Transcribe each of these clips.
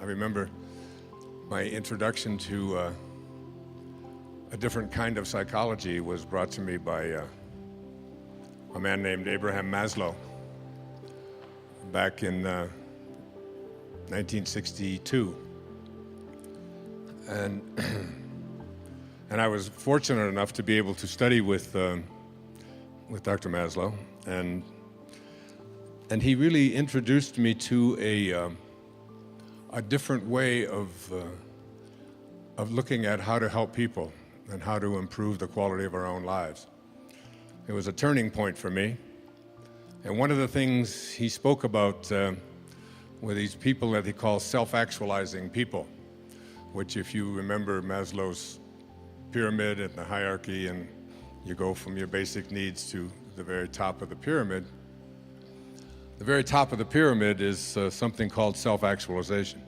I remember my introduction to a different kind of psychology was brought to me by a man named Abraham Maslow back in 1962. And I was fortunate enough to be able to study with Dr. Maslow, and he really introduced me to a different way of looking at how to help people and how to improve the quality of our own lives. It was a turning point for me. And one of the things he spoke about were these people that he calls self-actualizing people, which, if you remember Maslow's pyramid and the hierarchy, and you go from your basic needs to the very top of the pyramid, the very top of the pyramid is something called self-actualization.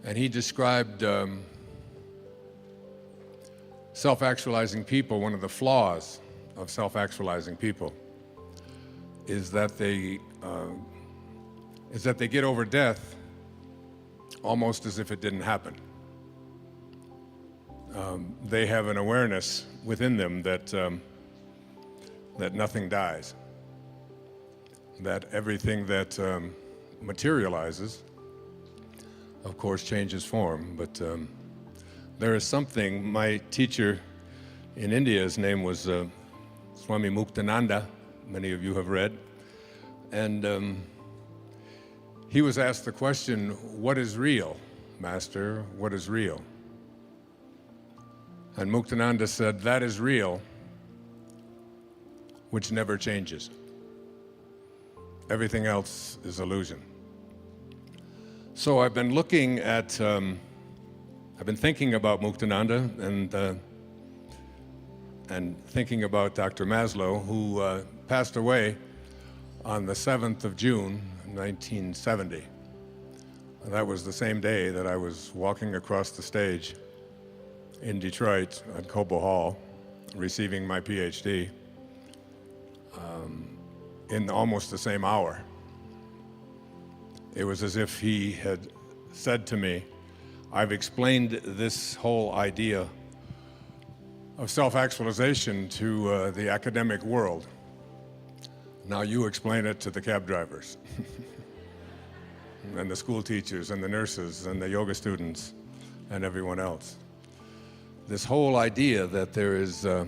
And he described self-actualizing people. One of the flaws of self-actualizing people is that they get over death almost as if it didn't happen. They have an awareness within them that nothing dies, that everything that materializes, of course, changes form. But there is something. My teacher in India, his name was Swami Muktananda. Many of you have read. And he was asked the question, "What is real, Master? What is real?" And Muktananda said, "That is real, which never changes. Everything else is illusion." So I've been looking at, I've been thinking about Muktananda and thinking about Dr. Maslow, who passed away on the 7th of June, 1970. That was the same day that I was walking across the stage in Detroit at Cobo Hall, receiving my PhD, in almost the same hour. It was as if he had said to me, "I've explained this whole idea of self-actualization to the academic world. Now you explain it to the cab drivers and the school teachers and the nurses and the yoga students and everyone else. This whole idea that there is a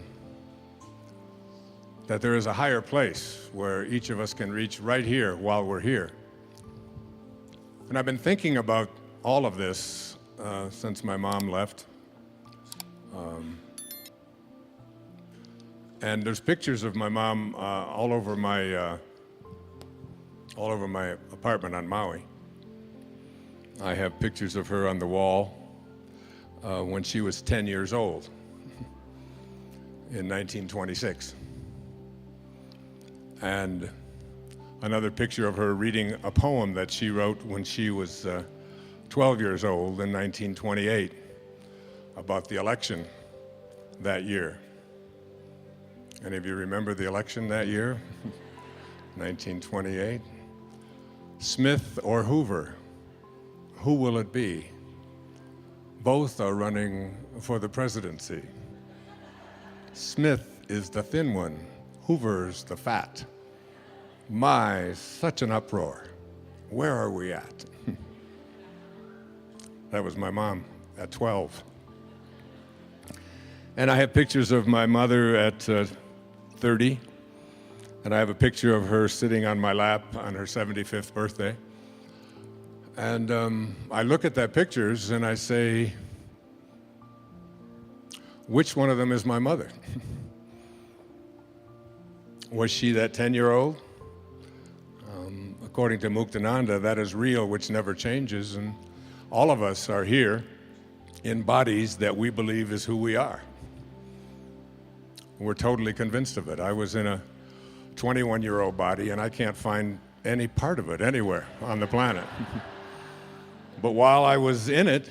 higher place where each of us can reach right here while we're here." And I've been thinking about all of this since my mom left. And there's pictures of my mom all over my apartment on Maui. I have pictures of her on the wall when she was 10 years old in 1926. And another picture of her reading a poem that she wrote when she was 12 years old in 1928 about the election that year. Any of you remember the election that year? 1928. "Smith or Hoover, who will it be? Both are running for the presidency. Smith is the thin one, Hoover's the fat. My, such an uproar. Where are we at?" That was my mom at 12. And I have pictures of my mother at 30, and I have a picture of her sitting on my lap on her 75th birthday. And I look at that pictures and I say, which one of them is my mother? Was she that 10-year-old? According to Muktananda, that is real, which never changes, and all of us are here in bodies that we believe is who we are. We're totally convinced of it. I was in a 21-year-old body, and I can't find any part of it anywhere on the planet. But while I was in it,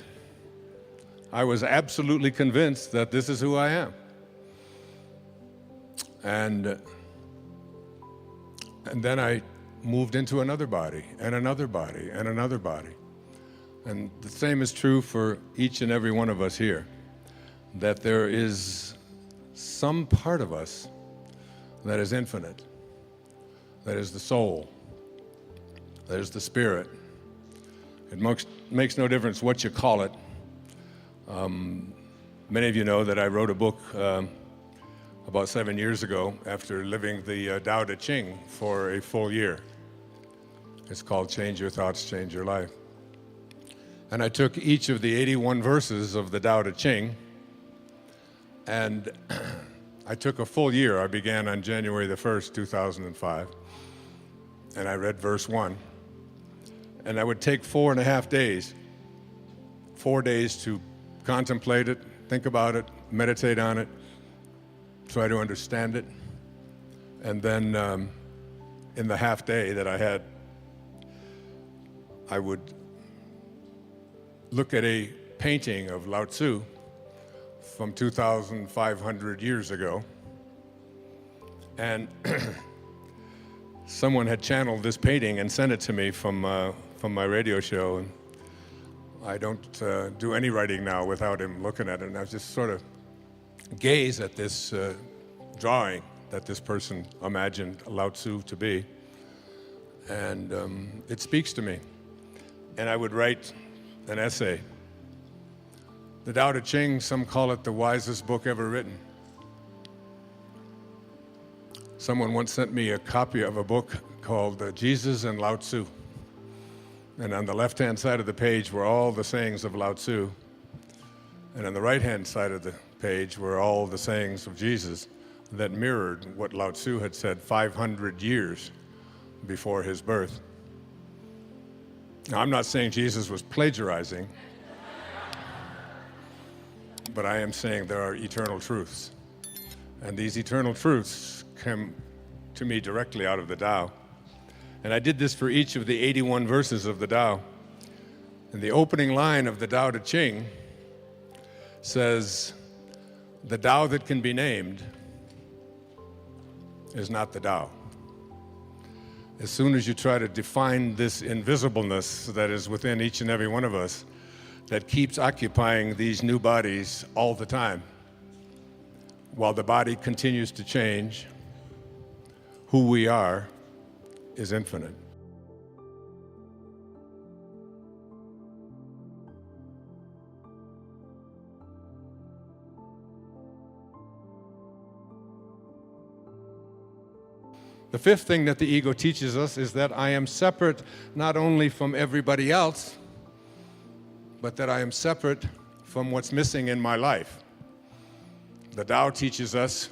I was absolutely convinced that this is who I am. And then I moved into another body, and another body, and another body. And the same is true for each and every one of us here, that there is some part of us that is infinite, that is the soul, that is the spirit. It makes no difference what you call it. Many of you know that I wrote a book about 7 years ago after living the Tao Te Ching for a full year. It's called Change Your Thoughts, Change Your Life. And I took each of the 81 verses of the Tao Te Ching, and I took a full year. I began on January the 1st, 2005, and I read verse 1. And I would take 4.5 days, 4 days to contemplate it, think about it, meditate on it, try to understand it. And then in the half day that I had, I would look at a painting of Lao Tzu from 2,500 years ago. And someone had channeled this painting and sent it to me from my radio show. And I don't do any writing now without him looking at it. And I just sort of gaze at this drawing that this person imagined Lao Tzu to be. And it speaks to me. And I would write an essay. The Tao Te Ching, some call it the wisest book ever written. Someone once sent me a copy of a book called Jesus and Lao Tzu. And on the left-hand side of the page were all the sayings of Lao Tzu. And on the right-hand side of the page were all the sayings of Jesus that mirrored what Lao Tzu had said 500 years before his birth. Now, I'm not saying Jesus was plagiarizing, but I am saying there are eternal truths. And these eternal truths come to me directly out of the Tao. And I did this for each of the 81 verses of the Tao. And the opening line of the Tao Te Ching says, "The Tao that can be named is not the Tao." As soon as you try to define this invisibleness that is within each and every one of us, that keeps occupying these new bodies all the time, while the body continues to change, who we are is infinite. The fifth thing that the ego teaches us is that I am separate not only from everybody else, but that I am separate from what's missing in my life. The Tao teaches us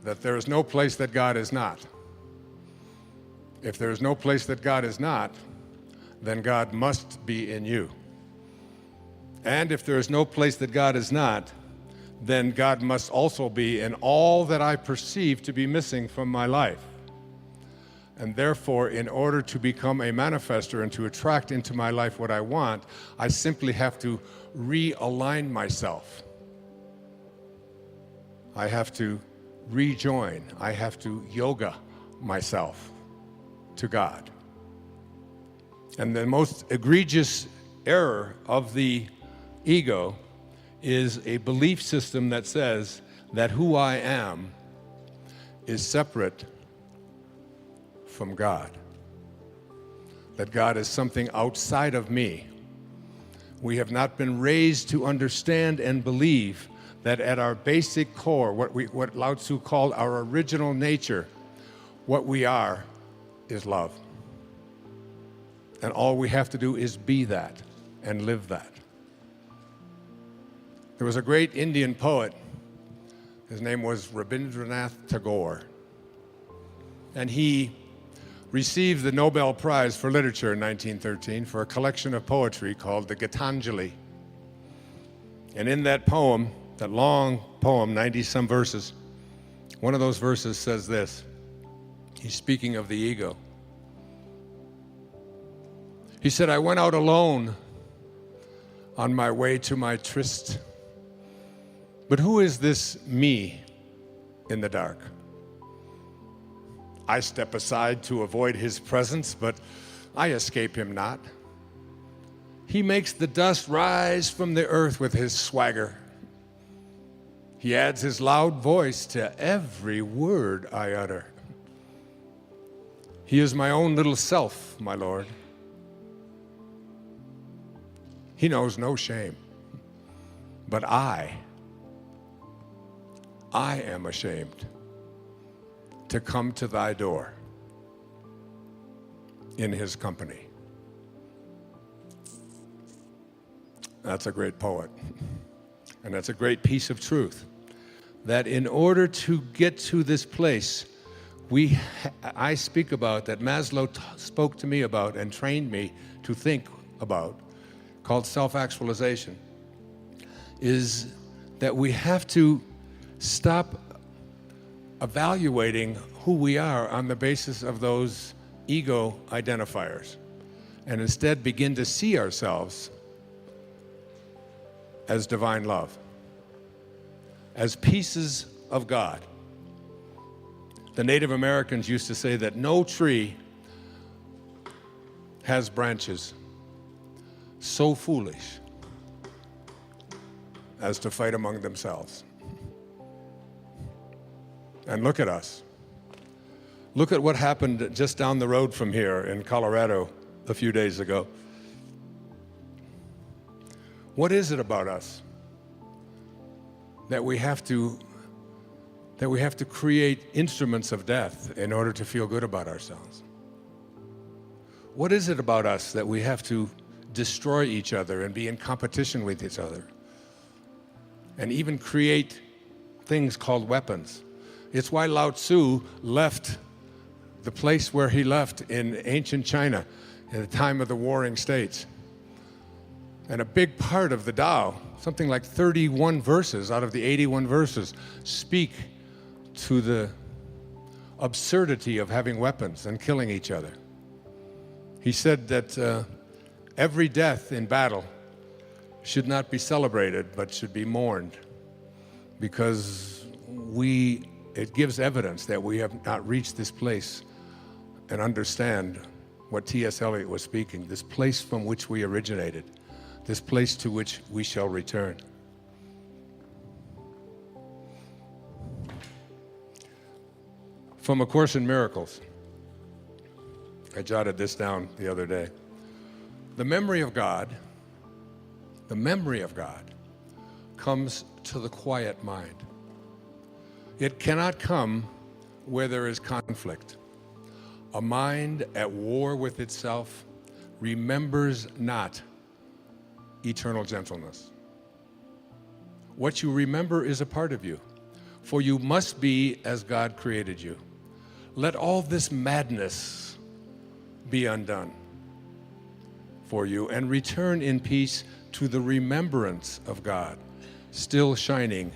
that there is no place that God is not. If there is no place that God is not, then God must be in you. And if there is no place that God is not, then God must also be in all that I perceive to be missing from my life. And therefore, in order to become a manifester and to attract into my life what I want, I simply have to realign myself. I have to rejoin. I have to yoga myself to God. And the most egregious error of the ego is a belief system that says that who I am is separate from God, that God is something outside of me. We have not been raised to understand and believe that at our basic core, what Lao Tzu called our original nature, what we are is love. And all we have to do is be that and live that. There was a great Indian poet. His name was Rabindranath Tagore. And he received the Nobel Prize for Literature in 1913 for a collection of poetry called the Gitanjali. And in that poem, that long poem, 90-some verses, one of those verses says this. He's speaking of the ego. He said, "I went out alone on my way to my tryst. But who is this me in the dark? I step aside to avoid his presence, but I escape him not. He makes the dust rise from the earth with his swagger. He adds his loud voice to every word I utter. He is my own little self, my Lord. He knows no shame. But I am ashamed to come to thy door in his company. That's a great poet. And that's a great piece of truth. That in order to get to this place, I speak about, that Maslow spoke to me about and trained me to think about, called self-actualization, is that we have to stop evaluating who we are on the basis of those ego identifiers, and instead begin to see ourselves as divine love, as pieces of God. The Native Americans used to say that no tree has branches so foolish as to fight among themselves. And look at us. Look at what happened just down the road from here in Colorado a few days ago. What is it about us that we have to create instruments of death in order to feel good about ourselves? What is it about us that we have to destroy each other and be in competition with each other, and even create things called weapons? It's why Lao Tzu left the place where he left in ancient China in the time of the Warring States. And a big part of the Tao, something like 31 verses out of the 81 verses, speak to the absurdity of having weapons and killing each other. He said that every death in battle should not be celebrated, but should be mourned, because it gives evidence that we have not reached this place and understand what T.S. Eliot was speaking, this place from which we originated, this place to which we shall return. From A Course in Miracles, I jotted this down the other day. The memory of God comes to the quiet mind. It cannot come where there is conflict. A mind at war with itself remembers not eternal gentleness. What you remember is a part of you, for you must be as God created you. Let all this madness be undone for you, and return in peace to the remembrance of God, still shining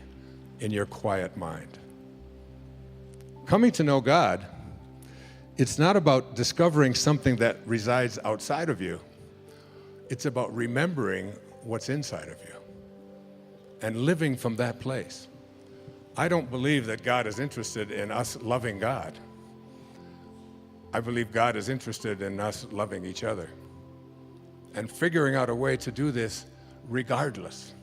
in your quiet mind. Coming to know God, it's not about discovering something that resides outside of you. It's about remembering what's inside of you and living from that place. I don't believe that God is interested in us loving God. I believe God is interested in us loving each other and figuring out a way to do this regardless.